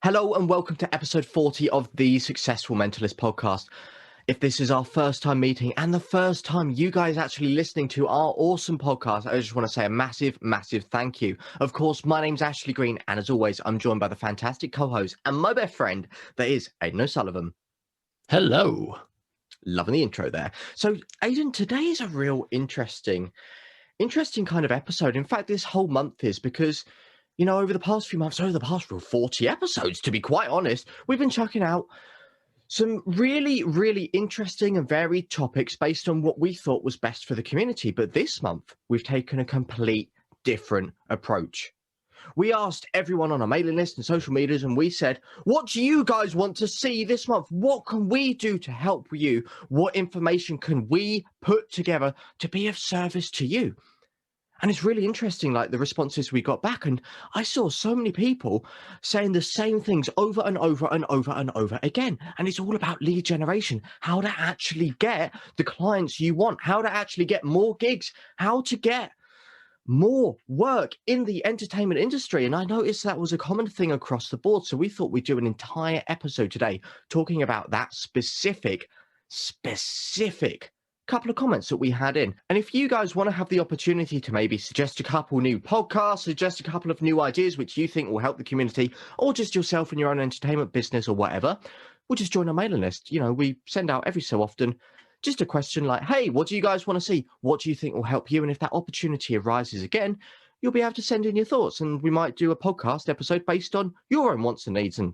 Hello and welcome to episode 40 of the Successful Mentalist podcast. If this is our first time meeting and the first time you guys actually listening to our awesome podcast, I just want to say a massive, massive thank you. Of course, my name's Ashley Green, and as always, I'm joined by the fantastic co-host and my best friend, that is Aidan O'Sullivan. Hello. Loving the intro there. So, Aidan, today is a real interesting kind of episode. In fact, this whole month is because over the past few months, over the past 40 episodes, to be quite honest, we've been chucking out some really, really interesting and varied topics based on what we thought was best for the community. But this month, we've taken a complete different approach. We asked everyone on our mailing list and social medias, and we said, what do you guys want to see this month? What can we do to help you? What information can we put together to be of service to you? And it's really interesting, like the responses we got back. And I saw so many people saying the same things over and over and over and over again. And it's all about lead generation, how to actually get the clients you want, how to actually get more gigs, how to get more work in the entertainment industry. And I noticed that was a common thing across the board. So we thought we'd do an entire episode today talking about that specific couple of comments that we had in. And if you guys want to have the opportunity to maybe suggest a couple new podcasts, suggest a couple of new ideas which you think will help the community, or just yourself in your own entertainment business or whatever, we'll just join our mailing list. We send out every so often just a question like, hey, what do you guys want to see? What do you think will help you? And if that opportunity arises again, you'll be able to send in your thoughts, and we might do a podcast episode based on your own wants and needs. And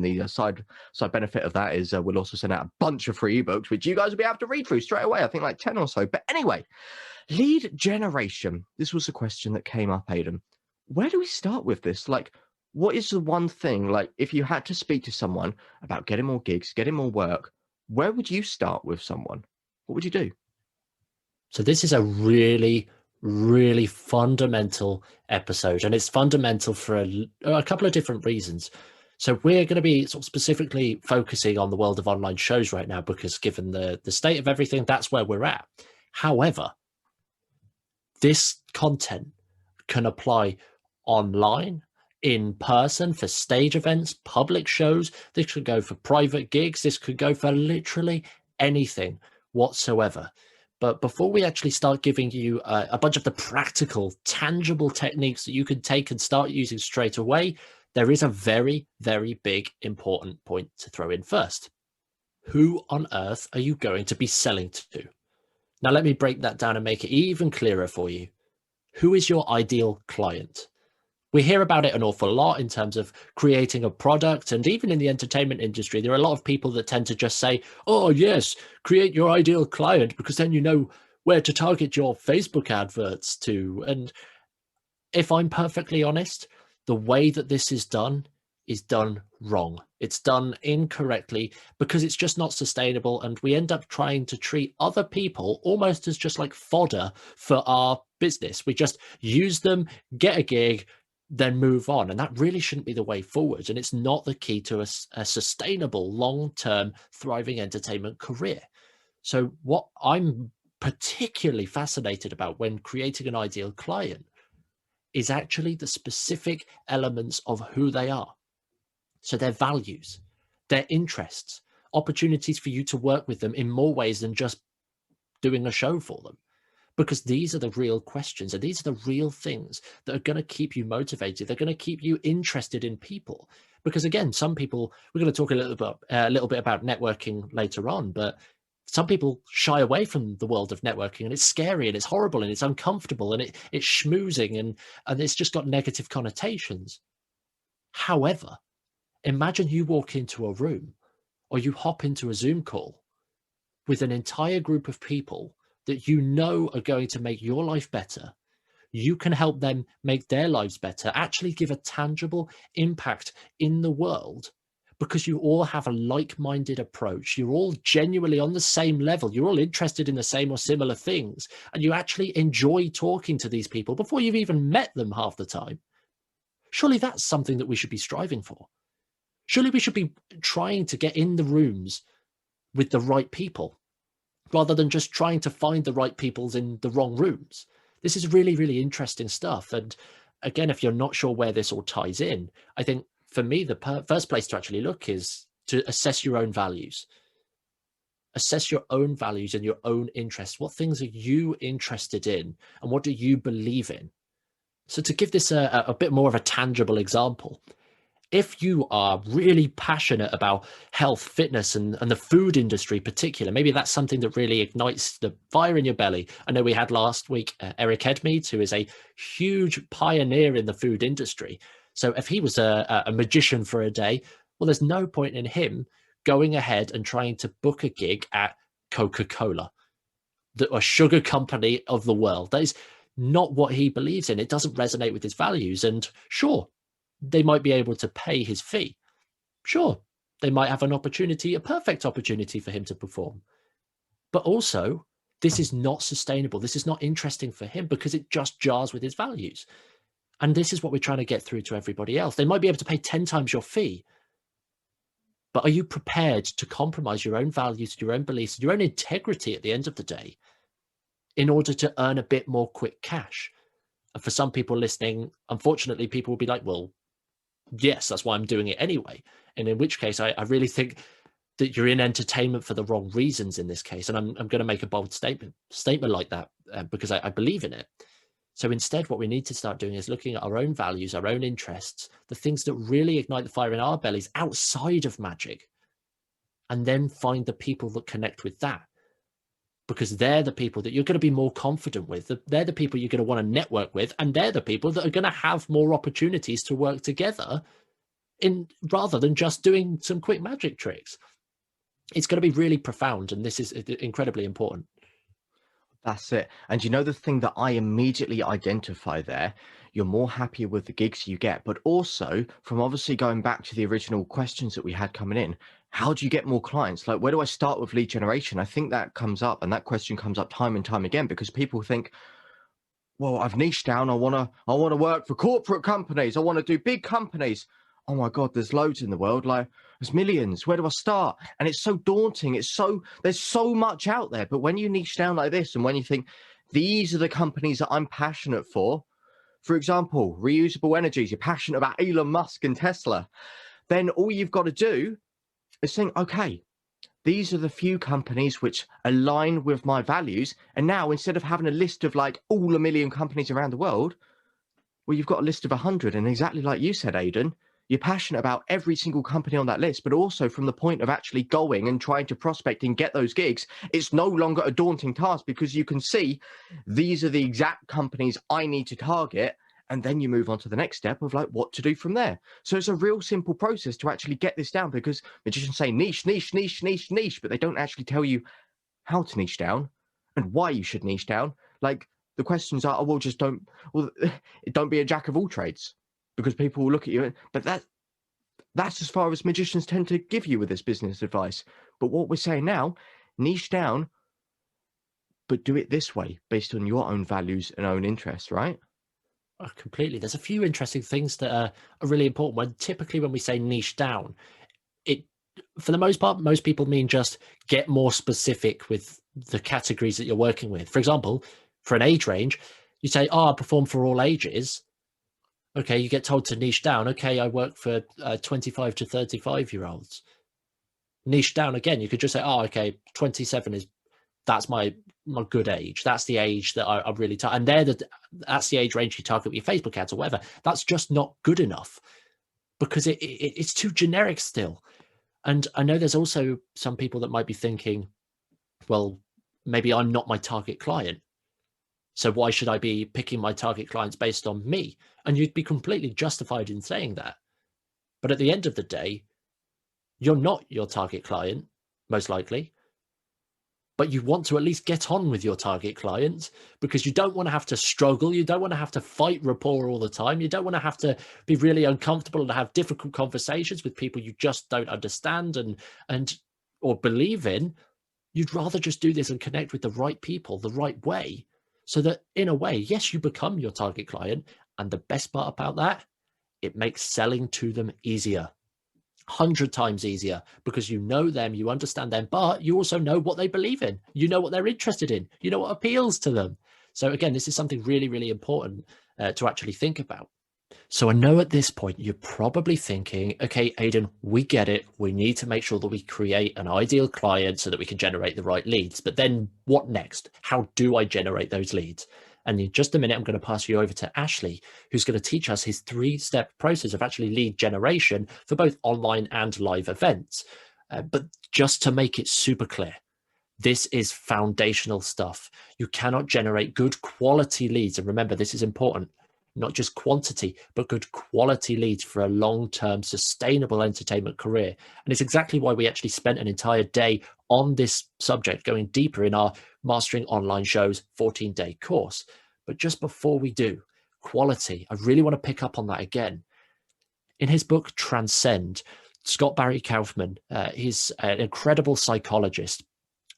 the side benefit of that is we'll also send out a bunch of free ebooks, which you guys will be able to read through straight away. I think like 10 or so. But anyway, lead generation. This was a question that came up, Aidan. Where do we start with this? Like, what is the one thing, like if you had to speak to someone about getting more gigs, getting more work, where would you start with someone? What would you do? So this is a really fundamental episode, and it's fundamental for a couple of different reasons. So we're going to be sort of specifically focusing on the world of online shows right now, because given the state of everything, that's where we're at. However, this content can apply online, in person, for stage events, public shows. This could go for private gigs. This could go for literally anything whatsoever. But before we actually start giving you a bunch of the practical, tangible techniques that you can take and start using straight away, there is a very, very big, important point to throw in first. Who on earth are you going to be selling to? Now, let me break that down and make it even clearer for you. Who is your ideal client? We hear about it an awful lot in terms of creating a product, and even in the entertainment industry, there are a lot of people that tend to just say, oh yes, create your ideal client, because then you know where to target your Facebook adverts to. And if I'm perfectly honest, the way that this is done wrong. It's done incorrectly, because it's just not sustainable, and we end up trying to treat other people almost as just like fodder for our business. We just use them, get a gig, then move on. And that really shouldn't be the way forward. And it's not the key to a sustainable, long-term, thriving entertainment career. So what I'm particularly fascinated about when creating an ideal client is actually the specific elements of who they are. So their values, their interests, opportunities for you to work with them in more ways than just doing a show for them. Because these are the real questions, and these are the real things that are going to keep you motivated. They're going to keep you interested in people. Because again, some people, we're going to talk a little bit about networking later on, but some people shy away from the world of networking, and it's scary and it's horrible and it's uncomfortable and it's schmoozing and it's just got negative connotations. However, imagine you walk into a room or you hop into a Zoom call with an entire group of people that you know are going to make your life better. You can help them make their lives better, actually give a tangible impact in the world, because you all have a like-minded approach. You're all genuinely on the same level. You're all interested in the same or similar things, and you actually enjoy talking to these people before you've even met them half the time. Surely that's something that we should be striving for. Surely we should be trying to get in the rooms with the right people, rather than just trying to find the right people in the wrong rooms. This is really, really interesting stuff. And again, if you're not sure where this all ties in, I think for me, the first place to actually look is to assess your own values. Assess your own values and your own interests. What things are you interested in, and what do you believe in? So to give this a bit more of a tangible example, if you are really passionate about health, fitness, and the food industry in particular, maybe that's something that really ignites the fire in your belly. I know we had last week Eric Edmeades, who is a huge pioneer in the food industry. So if he was a magician for a day, well, there's no point in him going ahead and trying to book a gig at Coca-Cola, a sugar company of the world. That is not what he believes in. It doesn't resonate with his values. And sure, they might be able to pay his fee. Sure, they might have an opportunity, a perfect opportunity for him to perform. But also, this is not sustainable. This is not interesting for him because it just jars with his values. And this is what we're trying to get through to everybody else. They might be able to pay 10 times your fee, but are you prepared to compromise your own values, your own beliefs, your own integrity at the end of the day in order to earn a bit more quick cash? And for some people listening, unfortunately, people will be like, well, yes, that's why I'm doing it anyway. And in which case, I really think that you're in entertainment for the wrong reasons in this case. And I'm going to make a bold statement like that because I believe in it. So instead, what we need to start doing is looking at our own values, our own interests, the things that really ignite the fire in our bellies outside of magic, and then find the people that connect with that, because they're the people that you're going to be more confident with. They're the people you're going to want to network with, and they're the people that are going to have more opportunities to work together rather than just doing some quick magic tricks. It's going to be really profound, and this is incredibly important. That's it. And you know, the thing that I immediately identify there, you're more happier with the gigs you get, but also from obviously going back to the original questions that we had coming in, how do you get more clients? Like, where do I start with lead generation? I think that comes up, and that question comes up time and time again, because people think, well, I've niched down. I want to work for corporate companies. I want to do big companies. Oh my God, there's loads in the world. Like, there's millions. Where do I start? And it's so daunting. There's so much out there. But when you niche down like this, and when you think these are the companies that I'm passionate for example, reusable energies, you're passionate about Elon Musk and Tesla, then all you've got to do is think, okay, these are the few companies which align with my values. And now, instead of having a list of like all a million companies around the world, well, you've got a list of 100. And exactly like you said, Aidan, you're passionate about every single company on that list, but also from the point of actually going and trying to prospect and get those gigs, it's no longer a daunting task, because you can see these are the exact companies I need to target. And then you move on to the next step of like what to do from there. So it's a real simple process to actually get this down, because magicians say niche, niche, niche, niche, niche, but they don't actually tell you how to niche down and why you should niche down. Like, the questions are, oh, well, don't be a jack of all trades, because people will look at you. But that's as far as magicians tend to give you with this business advice. But what we're saying now, niche down, but do it this way based on your own values and own interests, right? Oh, completely. There's a few interesting things that are really important. When we say niche down, it, for the most part, most people mean just get more specific with the categories that you're working with. For example, for an age range, you say, oh, I perform for all ages. Okay, you get told to niche down. Okay, I work for 25 to 35-year-olds. Niche down again. You could just say, oh, okay, 27 that's my good age. That's the age that I really target. And that's the age range you target with your Facebook ads or whatever. That's just not good enough, because it's too generic still. And I know there's also some people that might be thinking, well, maybe I'm not my target client, so why should I be picking my target clients based on me? And you'd be completely justified in saying that. But at the end of the day, you're not your target client, most likely. But you want to at least get on with your target clients, because you don't want to have to struggle. You don't want to have to fight rapport all the time. You don't want to have to be really uncomfortable and have difficult conversations with people you just don't understand or believe in. You'd rather just do this and connect with the right people the right way, so that in a way, yes, you become your target client. And the best part about that, it makes selling to them easier. 100 times easier, because you know them, you understand them, but you also know what they believe in. You know what they're interested in. You know what appeals to them. So again, this is something really, really important to actually think about. So I know at this point you're probably thinking, okay, Aidan, we get it. We need to make sure that we create an ideal client so that we can generate the right leads. But then what next? How do I generate those leads? And in just a minute, I'm going to pass you over to Ashley, who's going to teach us his 3-step process of actually lead generation for both online and live events. But just to make it super clear, this is foundational stuff. You cannot generate good quality leads. And remember, this is important, not just quantity, but good quality leads for a long-term sustainable entertainment career. And it's exactly why we actually spent an entire day on this subject, going deeper in our Mastering Online Shows 14-day course. But just before we do, quality, I really want to pick up on that again. In his book, Transcend, Scott Barry Kaufman, he's an incredible psychologist.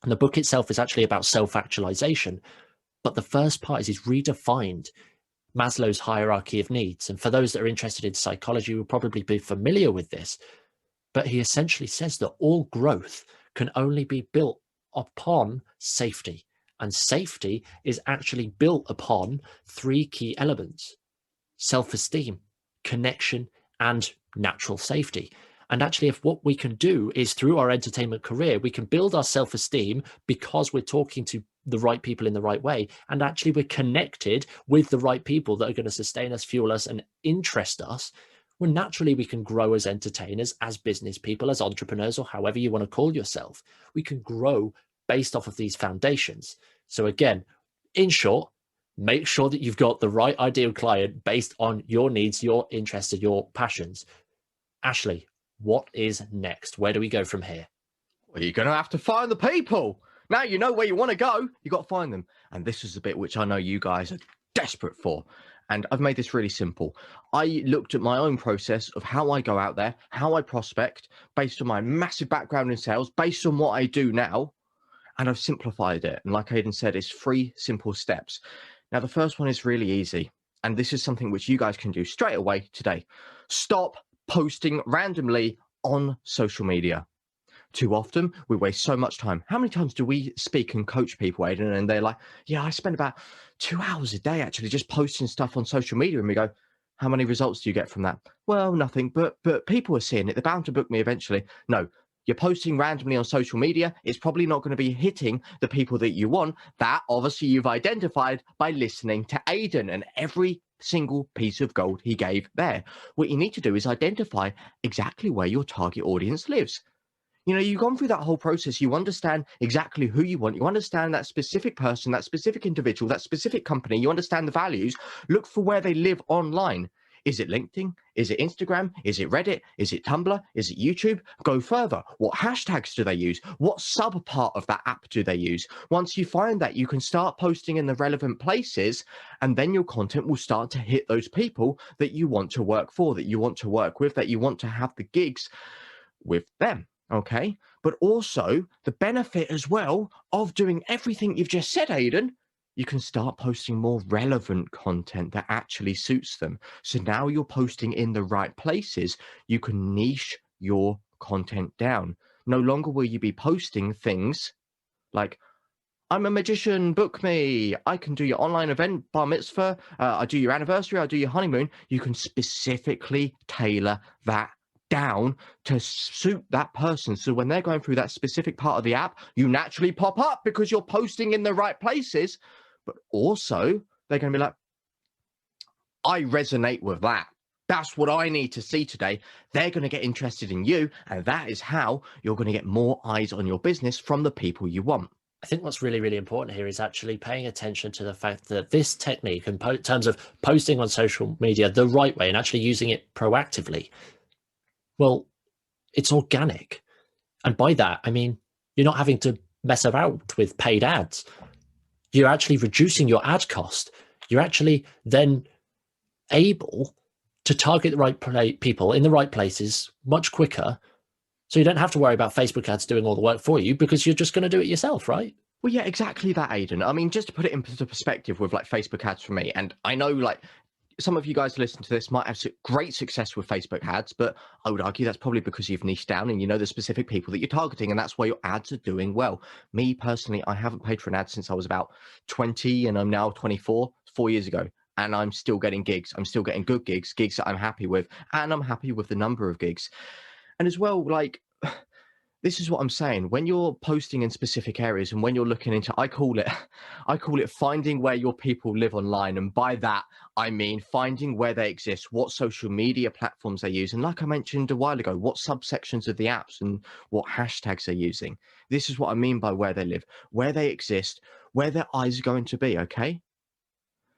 And the book itself is actually about self-actualization. But the first part is he's redefined Maslow's hierarchy of needs. And for those that are interested in psychology, will probably be familiar with this. But he essentially says that all growth can only be built upon safety. And safety is actually built upon 3 key elements: self-esteem, connection, and natural safety. And actually, if what we can do is through our entertainment career, we can build our self-esteem because we're talking to the right people in the right way. And actually, we're connected with the right people that are going to sustain us, fuel us, and interest us. Well, naturally, we can grow as entertainers, as business people, as entrepreneurs, or however you want to call yourself. We can grow based off of these foundations. So again, in short, make sure that you've got the right ideal client based on your needs, your interests, and your passions. Ashley, what is next? Where do we go from here? Well, you're going to have to find the people. Now you know where you want to go. You got to find them. And this is the bit which I know you guys are desperate for. And I've made this really simple. I looked at my own process of how I go out there, how I prospect, based on my massive background in sales, based on what I do now. And I've simplified it. And like Aidan said, it's 3 simple steps. Now, the first one is really easy. And this is something which you guys can do straight away today. Stop posting randomly on social media. Too often, we waste so much time. How many times do we speak and coach people, Aidan, and they're like, yeah, I spend about 2 hours a day actually just posting stuff on social media. And we go, how many results do you get from that? Well, nothing, but people are seeing it. They're bound to book me eventually. No, you're posting randomly on social media. It's probably not going to be hitting the people that you want. That obviously you've identified by listening to Aidan and every single piece of gold he gave there. What you need to do is identify exactly where your target audience lives. You know, you've gone through that whole process. You understand exactly who you want. You understand that specific person, that specific individual, that specific company. You understand the values. Look for where they live online. Is it LinkedIn? Is it Instagram? Is it Reddit? Is it Tumblr? Is it YouTube? Go further. What hashtags do they use? What sub part of that app do they use? Once you find that, you can start posting in the relevant places, and then your content will start to hit those people that you want to work for, that you want to work with, that you want to have the gigs with them. Okay. But also the benefit as well of doing everything you've just said, Aidan, you can start posting more relevant content that actually suits them. So now you're posting in the right places. You can niche your content down. No longer will you be posting things like, I'm a magician, book me. I can do your online event, bar mitzvah. I do your anniversary. I do your honeymoon. You can specifically tailor that down to suit that person. So when they're going through that specific part of the app, you naturally pop up because you're posting in the right places. But also, they're going to be like, I resonate with that. That's what I need to see today. They're going to get interested in you. And that is how you're going to get more eyes on your business from the people you want. I think what's really, really important here is actually paying attention to the fact that this technique, in terms of posting on social media the right way and actually using it proactively, well, it's organic. And by that, I mean, you're not having to mess about with paid ads. You're actually reducing your ad cost. You're actually then able to target the right people in the right places much quicker. So you don't have to worry about Facebook ads doing all the work for you because you're just going to do it yourself, right? Well, yeah, exactly that, Aidan. I mean, just to put it into perspective with like Facebook ads for me, and I know like some of you guys who listen to this might have great success with Facebook ads, but I would argue that's probably because you've niched down and you know the specific people that you're targeting, and that's why your ads are doing well. Me personally, I haven't paid for an ad since I was about 20 and I'm now 24, 4 years ago. and I'm still getting gigs. I'm still getting good gigs that I'm happy with, and I'm happy with the number of gigs. And as well, like, this is what I'm saying. When you're posting in specific areas and when you're looking into, I call it finding where your people live online. And by that, I mean finding where they exist, what social media platforms they use. And like I mentioned a while ago, what subsections of the apps and what hashtags they're using. This is what I mean by where they live, where they exist, where their eyes are going to be. Okay.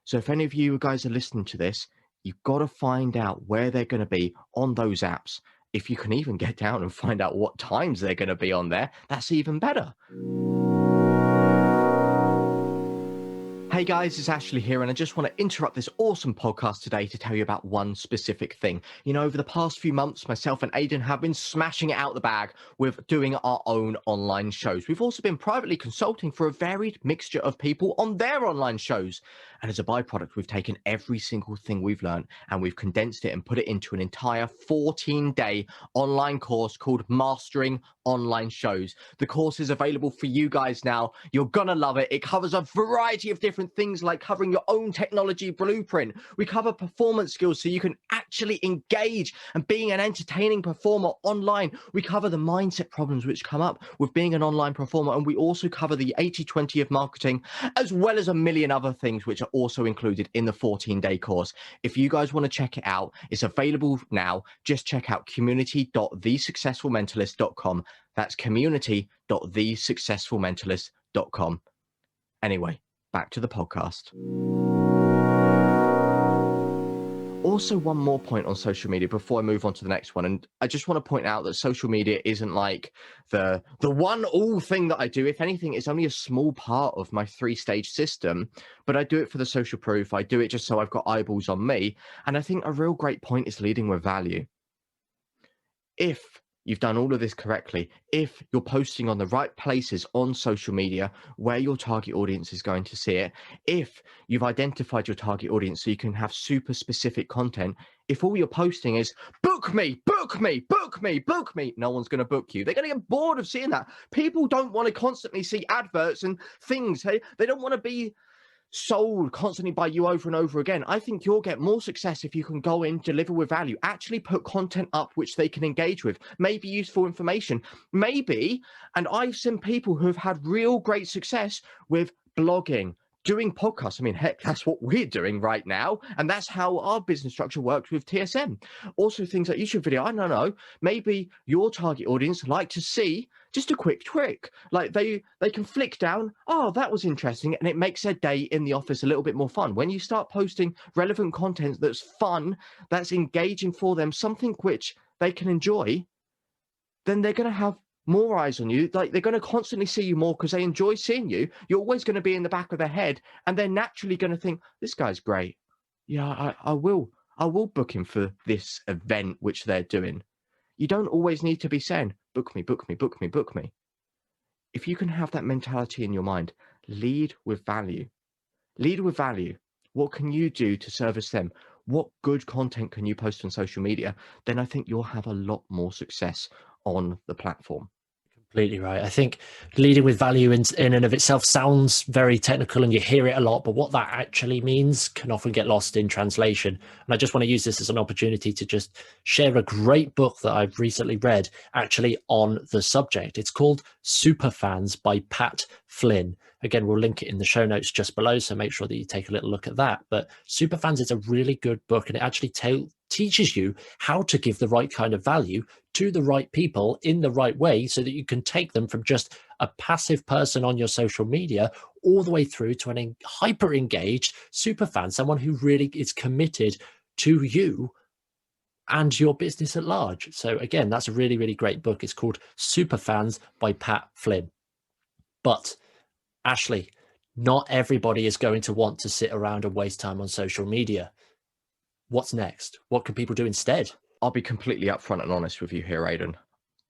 So if any of you guys are listening to this, you've got to find out where they're going to be on those apps. If you can even get down and find out what times they're going to be on there, that's even better. Hey guys, it's Ashley here, and I just want to interrupt this awesome podcast today to tell you about one specific thing. You know, over the past few months, myself and Aidan have been smashing it out the bag with doing our own online shows. We've also been privately consulting for a varied mixture of people on their online shows. And as a byproduct, we've taken every single thing we've learned and we've condensed it and put it into an entire 14-day online course called Mastering Online Shows. The course is available for you guys now. You're gonna love it. It covers a variety of different things, like covering your own technology blueprint. We cover performance skills so you can actually engage and being an entertaining performer online. We cover the mindset problems which come up with being an online performer, and we also cover the 80-20 of marketing, as well as a million other things which are also included in the 14-day course. If you guys want to check it out, it's available now. Just check out community.thesuccessfulmentalist.com. That's community.thesuccessfulmentalist.com. Anyway, back to the podcast. Also, one more point on social media before I move on to the next one. And I just want to point out that social media isn't like the one all thing that I do. If anything, it's only a small part of my 3-stage system, but I do it for the social proof. I do it just so I've got eyeballs on me. And I think a real great point is leading with value. If you've done all of this correctly, if you're posting on the right places on social media where your target audience is going to see it, if you've identified your target audience so you can have super specific content, if all you're posting is book me, book me, book me, book me, no one's going to book you. They're going to get bored of seeing that. People don't want to constantly see adverts and things. They don't want to be sold constantly by you over and over again. I think you'll get more success if you can go in, deliver with value, actually put content up which they can engage with, maybe useful information, maybe. And I've seen people who have had real great success with blogging, doing podcasts. I mean, heck, that's what we're doing right now. And that's how our business structure works with TSM. Also things like YouTube video. I don't know, maybe your target audience like to see just a quick trick. Like they can flick down, oh, that was interesting. And it makes their day in the office a little bit more fun. When you start posting relevant content that's fun, that's engaging for them, something which they can enjoy, then they're going to have more eyes on you. Like they're going to constantly see you more because they enjoy seeing you. You're always going to be in the back of their head, and they're naturally going to think, this guy's great. Yeah, I will book him for this event which they're doing. You don't always need to be saying, book me, book me, book me, book me. If you can have that mentality in your mind, lead with value. Lead with value. What can you do to service them? What good content can you post on social media? Then I think you'll have a lot more success on the platform. Completely right. I think leading with value in and of itself sounds very technical and you hear it a lot, but what that actually means can often get lost in translation. And I just want to use this as an opportunity to just share a great book that I've recently read actually on the subject. It's called Superfans by Pat Flynn. Again, we'll link it in the show notes just below, so make sure that you take a little look at that. But Superfans is a really good book, and it actually teaches you how to give the right kind of value to the right people in the right way so that you can take them from just a passive person on your social media all the way through to an hyper engaged super fan, someone who really is committed to you and your business at large. So again, that's a really, really great book. It's called Superfans by Pat Flynn. But Ashley, not everybody is going to want to sit around and waste time on social media. What's next? What can people do instead? I'll be completely upfront and honest with you here, Aidan.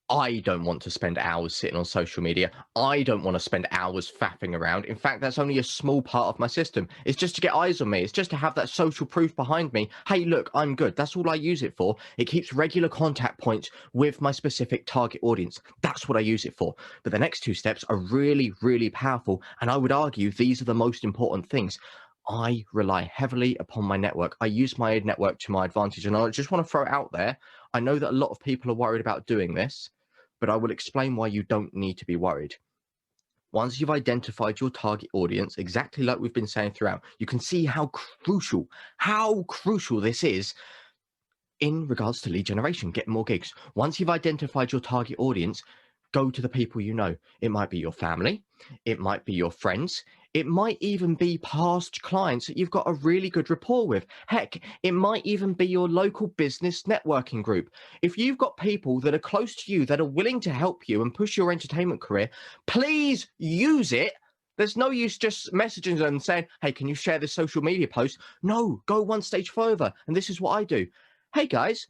I don't want to spend hours sitting on social media. I don't want to spend hours faffing around. In fact, that's only a small part of my system. It's just to get eyes on me. It's just to have that social proof behind me. Hey, look, I'm good. That's all I use it for. It keeps regular contact points with my specific target audience. That's what I use it for. But the next two steps are really, really powerful. And I would argue these are the most important things. I rely heavily upon my network. I use my network to my advantage. And I just want to throw it out there. I know that a lot of people are worried about doing this, but I will explain why you don't need to be worried. Once you've identified your target audience, exactly like we've been saying throughout, you can see how crucial this is in regards to lead generation, getting more gigs. Once you've identified your target audience, go to the people you know. It might be your family, it might be your friends, it might even be past clients that you've got a really good rapport with. Heck, it might even be your local business networking group. If you've got people that are close to you that are willing to help you and push your entertainment career, please use it. There's no use just messaging them and saying, hey, can you share this social media post? No, go one stage further. And this is what I do. Hey guys,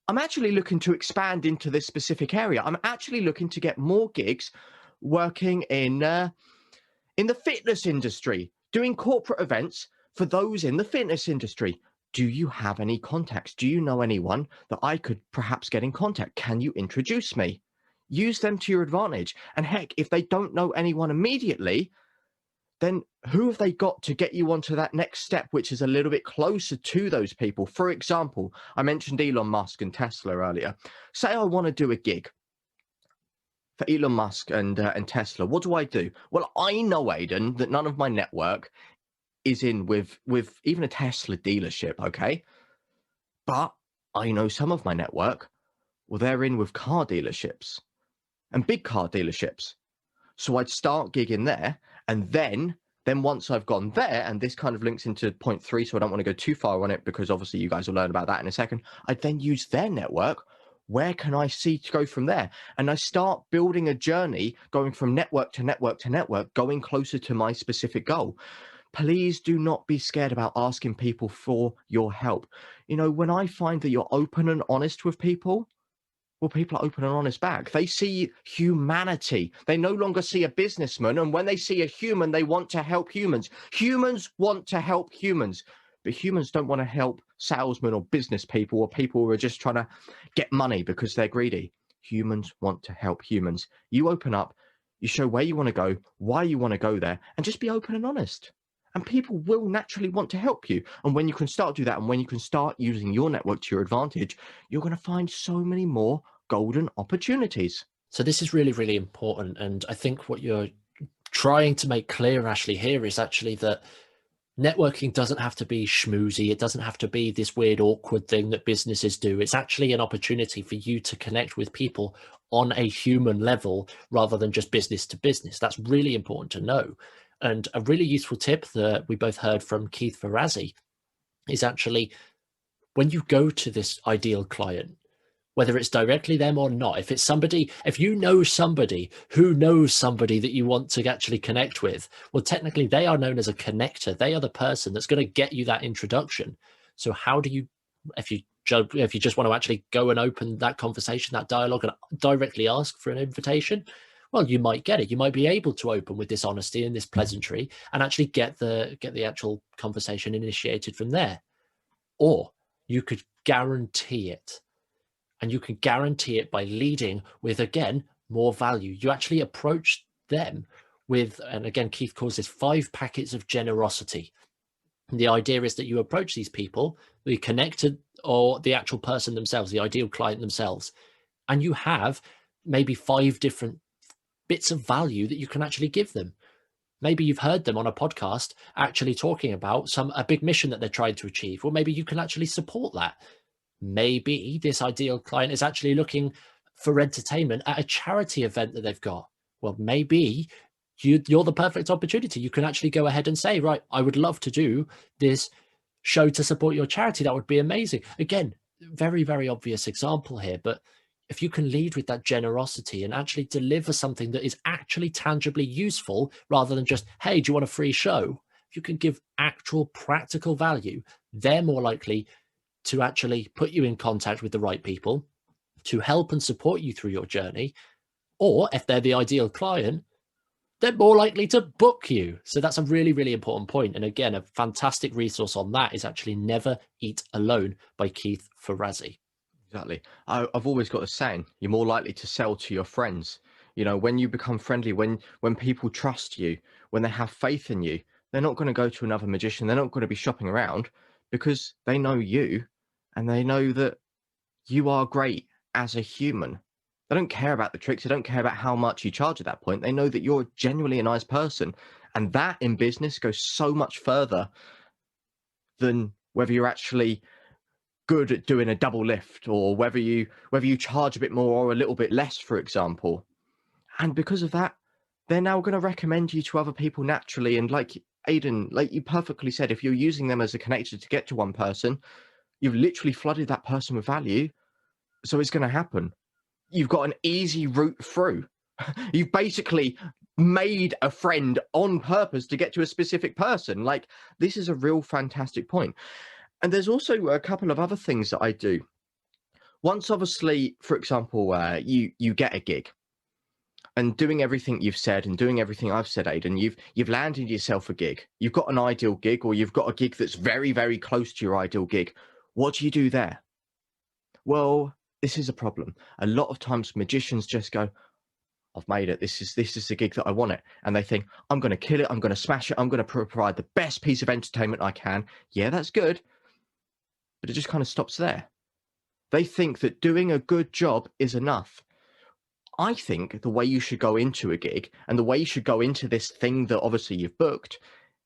I'm actually looking to expand into this specific area. I'm actually looking to get more gigs working in the fitness industry, doing corporate events for those in the fitness industry. Do you have any contacts? Do you know anyone that I could perhaps get in contact? Can you introduce me? Use them to your advantage. And heck, if they don't know anyone immediately, then who have they got to get you onto that next step, which is a little bit closer to those people? For example, I mentioned Elon Musk and Tesla earlier. Say I want to do a gig for Elon Musk and Tesla. What do? Well, I know, Aidan, that none of my network is in with even a Tesla dealership, okay? But I know some of my network, well, they're in with car dealerships and big car dealerships. So I'd start gigging there, and then once I've gone there, and this kind of links into point 3, so I don't want to go too far on it because obviously you guys will learn about that in a second. I'd then use their network. Where can I see to go from there? And I start building a journey going from network to network to network, going closer to my specific goal. Please do not be scared about asking people for your help. You know, when I find that you're open and honest with people, well, people are open and honest back. They see humanity. They no longer see a businessman. And when they see a human, they want to help humans. Humans want to help humans. But humans don't want to help salesmen or business people or people who are just trying to get money because they're greedy. Humans want to help humans. You open up, you show where you want to go, why you want to go there, and just be open and honest. And people will naturally want to help you. And when you can start to do that, and when you can start using your network to your advantage, you're going to find so many more golden opportunities. So this is really, really important. And I think what you're trying to make clear, Ashley, here is actually that networking doesn't have to be schmoozy. It doesn't have to be this weird, awkward thing that businesses do. It's actually an opportunity for you to connect with people on a human level rather than just business to business. That's really important to know. And a really useful tip that we both heard from Keith Ferrazzi is actually when you go to this ideal client, whether it's directly them or not, if it's somebody, if you know somebody who knows somebody that you want to actually connect with, well, technically they are known as a connector. They are the person that's going to get you that introduction. So how do you, if you just want to actually go and open that conversation, that dialogue, and directly ask for an invitation, well, you might get it. You might be able to open with this honesty and this pleasantry and actually get the actual conversation initiated from there. Or you could guarantee it. And you can guarantee it by leading with, again, more value. You actually approach them with, and again, Keith calls this 5 packets of generosity. And the idea is that you approach these people, the connected or the actual person themselves, the ideal client themselves, and you have maybe 5 different bits of value that you can actually give them. Maybe you've heard them on a podcast actually talking about a big mission that they're trying to achieve. Well, maybe you can actually support that. Maybe this ideal client is actually looking for entertainment at a charity event that they've got. Well, maybe you're the perfect opportunity. You can actually go ahead and say, right, I would love to do this show to support your charity. That would be amazing. Again, very, very obvious example here, but if you can lead with that generosity and actually deliver something that is actually tangibly useful rather than just, hey, do you want a free show? If you can give actual practical value, they're more likely to actually put you in contact with the right people to help and support you through your journey. Or if they're the ideal client, they're more likely to book you. So that's a really, really important point. And again, a fantastic resource on that is actually Never Eat Alone by Keith Ferrazzi. Exactly. I've always got a saying, you're more likely to sell to your friends. You know, when you become friendly, when people trust you, when they have faith in you, they're not going to go to another magician. They're not going to be shopping around because they know you and they know that you are great as a human. They don't care about the tricks. They don't care about how much you charge at that point. They know that you're genuinely a nice person. And that in business goes so much further than whether you're actually good at doing a double lift or whether you charge a bit more or a little bit less, for example. And because of that, they're now going to recommend you to other people naturally. And like Aidan, like you perfectly said, if you're using them as a connector to get to one person, you've literally flooded that person with value. So it's going to happen. You've got an easy route through. You've basically made a friend on purpose to get to a specific person. Like, this is a real fantastic point. And there's also a couple of other things that I do. Once, obviously, for example, you get a gig, and doing everything you've said and doing everything I've said, Aidan, you've landed yourself a gig. You've got an ideal gig, or you've got a gig that's very, very close to your ideal gig. What do you do there? Well, this is a problem. A lot of times magicians just go, I've made it. This is the gig that I want it. And they think, I'm going to kill it. I'm going to smash it. I'm going to provide the best piece of entertainment I can. Yeah, that's good. But it just kind of stops there. They think that doing a good job is enough. I think the way you should go into a gig and the way you should go into this thing that obviously you've booked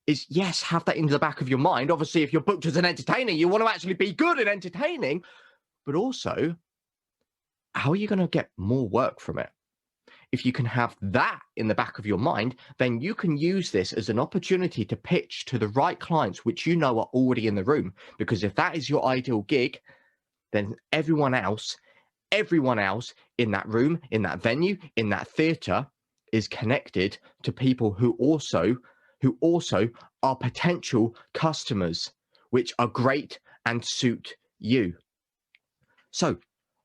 is, yes, have that in the back of your mind. Obviously, if you're booked as an entertainer, you want to actually be good at entertaining, but also, how are you going to get more work from it? If you can have that in the back of your mind, then you can use this as an opportunity to pitch to the right clients, which you know are already in the room. Because if that is your ideal gig, then everyone else in that room, in that venue, in that theater is connected to people who also are potential customers, which are great and suit you. So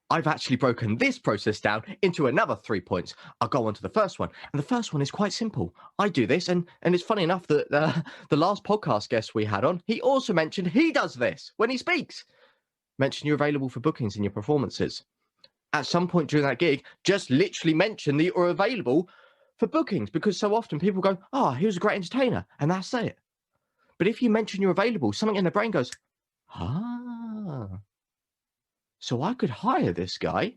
I've actually broken this process down into another 3 points. I'll go on to the first one. And the first one is quite simple. I do this, and it's funny enough that the last podcast guest we had on, he also mentioned he does this when he speaks. Mention you're available for bookings in your performances. At some point during that gig, just literally mention that you're available for bookings, because so often people go, oh, he was a great entertainer, and that's it. But if you mention you're available, something in their brain goes, so I could hire this guy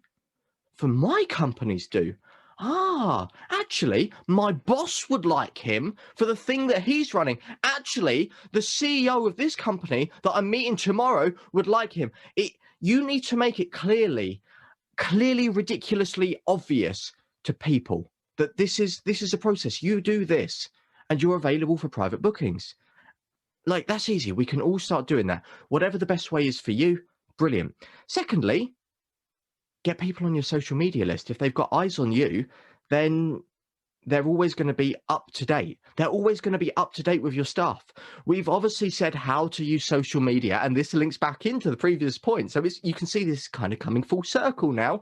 for my company's do. Actually, my boss would like him for the thing that he's running. Actually, the CEO of this company that I'm meeting tomorrow would like him. You need to make it clearly ridiculously obvious to people that this is a process. You do this and you're available for private bookings. Like, that's easy. We can all start doing that. Whatever the best way is for you, brilliant. Secondly, get people on your social media list. If they've got eyes on you, then they're always going to be up to date. They're always going to be up to date with your stuff. We've obviously said how to use social media, and this links back into the previous point. So you can see this kind of coming full circle now.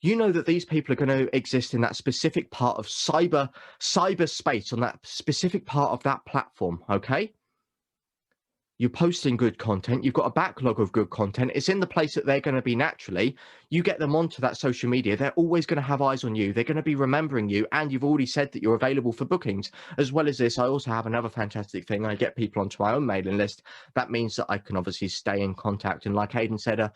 You know that these people are going to exist in that specific part of cyberspace, on that specific part of that platform, okay? You're posting good content. You've got a backlog of good content. It's in the place that they're going to be naturally. You get them onto that social media. They're always going to have eyes on you. They're going to be remembering you. And you've already said that you're available for bookings. As well as this, I also have another fantastic thing. I get people onto my own mailing list. That means that I can obviously stay in contact. And like Aidan said, a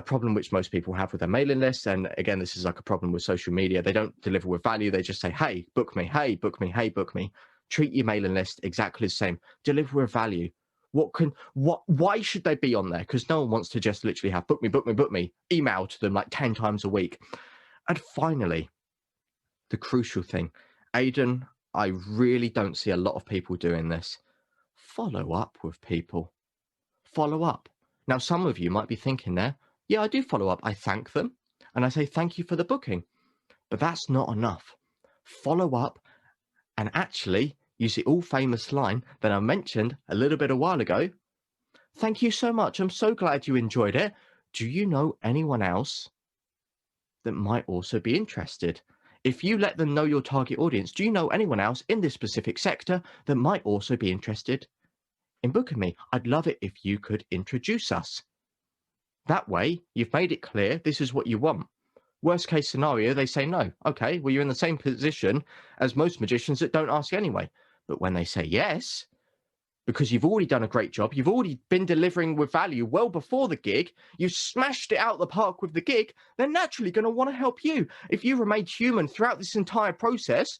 problem which most people have with their mailing list, and again, this is like a problem with social media. They don't deliver with value. They just say, hey, book me. Hey, book me. Hey, book me. Treat your mailing list exactly the same. Deliver with value. Why should they be on there? Because no one wants to just literally have book me, email to them like 10 times a week. And finally, the crucial thing, Aidan, I really don't see a lot of people doing this. Follow up with people. Follow up. Now, some of you might be thinking there, yeah, I do follow up. I thank them and I say, thank you for the booking. But that's not enough. Follow up and actually use the all famous line that I mentioned a little bit a while ago. Thank you so much. I'm so glad you enjoyed it. Do you know anyone else that might also be interested? If you let them know your target audience, do you know anyone else in this specific sector that might also be interested in booking me? I'd love it if you could introduce us. That way, you've made it clear this is what you want. Worst case scenario, they say no. Okay, well, you're in the same position as most magicians that don't ask anyway. But when they say yes, because you've already done a great job, you've already been delivering with value well before the gig, you've smashed it out the park with the gig, they're naturally going to want to help you. If you remained human throughout this entire process,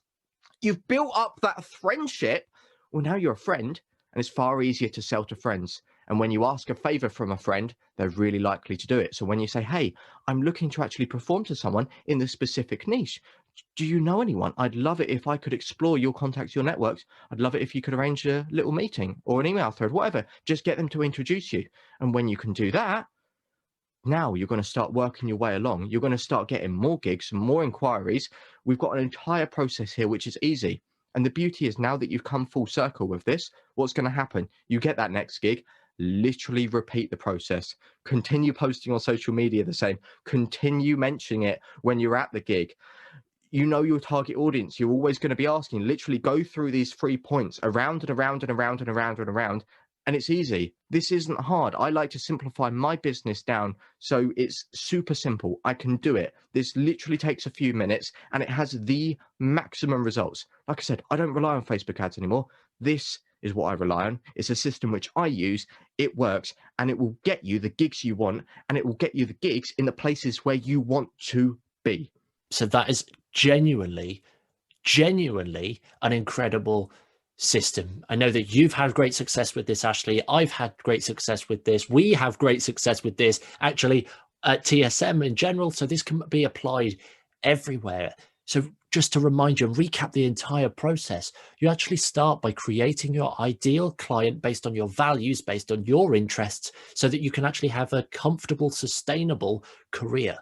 you've built up that friendship. Well, now you're a friend, and it's far easier to sell to friends. And when you ask a favor from a friend, they're really likely to do it. So when you say, hey, I'm looking to actually perform to someone in this specific niche, do you know anyone? I'd love it if I could explore your contacts, your networks. I'd love it if you could arrange a little meeting or an email thread, whatever. Just get them to introduce you. And when you can do that, now you're going to start working your way along. You're going to start getting more gigs, more inquiries. We've got an entire process here, which is easy. And the beauty is, now that you've come full circle with this, what's going to happen? You get that next gig, literally repeat the process. Continue posting on social media the same. Continue mentioning it when you're at the gig. You know your target audience. You're always going to be asking, literally go through these 3 points around and around and around and around and around. And it's easy. This isn't hard. I like to simplify my business down so it's super simple. I can do it. This literally takes a few minutes and it has the maximum results. Like I said, I don't rely on Facebook ads anymore. This is what I rely on. It's a system which I use. It works, and it will get you the gigs you want, and it will get you the gigs in the places where you want to be. So that is genuinely an incredible system. I know that you've had great success with this, Ashley. I've had great success with this. We have great success with this, actually, at TSM in general. So this can be applied everywhere. So just to remind you and recap the entire process, you actually start by creating your ideal client based on your values, based on your interests, so that you can actually have a comfortable, sustainable career.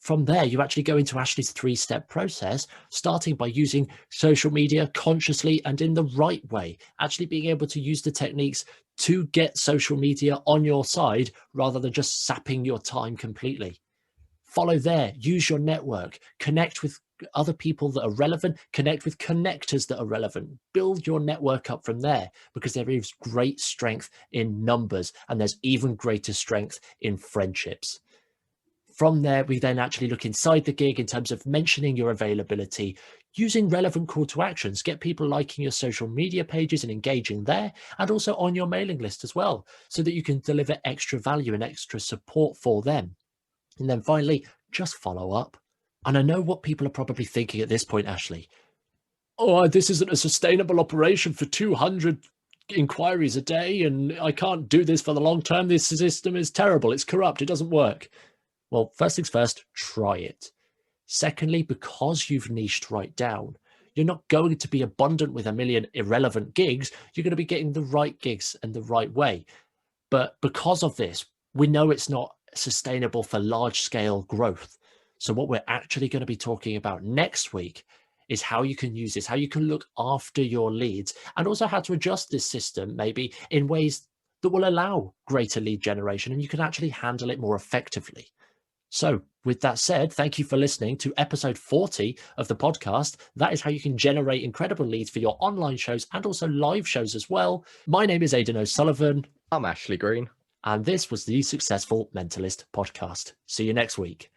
From there, you actually go into Ashley's 3-step process, starting by using social media consciously and in the right way, actually being able to use the techniques to get social media on your side rather than just sapping your time completely. Follow there, use your network, connect with other people that are relevant, connect with connectors that are relevant, build your network up from there, because there is great strength in numbers and there's even greater strength in friendships. From there, we then actually look inside the gig in terms of mentioning your availability, using relevant call to actions, get people liking your social media pages and engaging there, and also on your mailing list as well, so that you can deliver extra value and extra support for them. And then finally, just follow up. And I know what people are probably thinking at this point, Ashley. Oh, this isn't a sustainable operation for 200 inquiries a day, and I can't do this for the long term. This system is terrible. It's corrupt. It doesn't work. Well, first things first, try it. Secondly, because you've niched right down, you're not going to be abundant with a million irrelevant gigs. You're going to be getting the right gigs and the right way. But because of this, we know it's not sustainable for large scale growth. So what we're actually going to be talking about next week is how you can use this, how you can look after your leads, and also how to adjust this system maybe in ways that will allow greater lead generation and you can actually handle it more effectively. So with that said, thank you for listening to episode 40 of the podcast. That is how you can generate incredible leads for your online shows and also live shows as well. My name is Aidan O'Sullivan. I'm Ashley Green. And this was the Successful Mentalist podcast. See you next week.